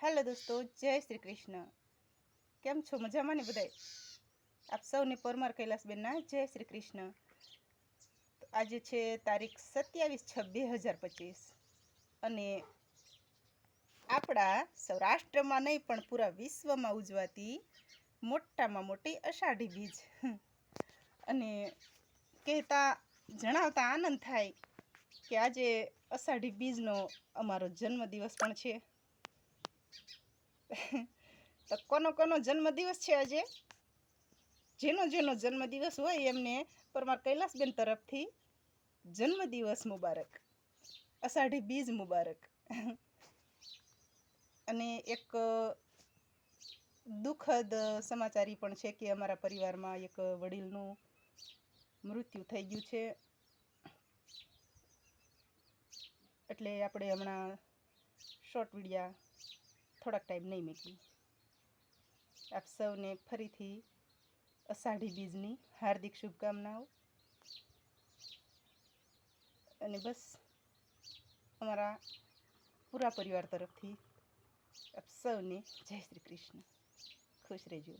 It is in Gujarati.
हेलो दोस्तों, जय श्री कृष्ण। केम छो? मजामां ने बधाय? आप सौने परमार कैलासबेनना जय श्री कृष्ण। तो आज है तारीख 27/6/2025 અને આપણા સૌરાષ્ટ્રમાં નહીં પણ પૂરા વિશ્વમાં ઉજવાતી મોટામાં મોટી અષાઢી બીજ અને કહેતા જણાવતા આનંદ થાય કે આજે અષાઢી બીજનો અમારો જન્મદિવસ પણ છે। તો કોનો કોનો જન્મદિવસ છે આજે? જેનો જેનો જન્મદિવસ હોય એમને પરમાર કૈલાસબેન તરફથી જન્મદિવસ મુબારક, અષાઢી બીજ મુબારક। અને એક દુઃખદ સમાચાર એ પણ છે કે અમારા પરિવારમાં એક વડીલનું મૃત્યુ થઈ ગયું છે। એટલે આપણે હમણાં શોર્ટ વિડીયા થોડાક ટાઈમ નહીં મૂકી। આપ સૌને ફરીથી અષાઢી બીજની હાર્દિક શુભકામનાઓ। અને બસ અમારા પૂરા પરિવાર તરફથી આપ સૌને જય શ્રી કૃષ્ણ। ખુશ રહેજો।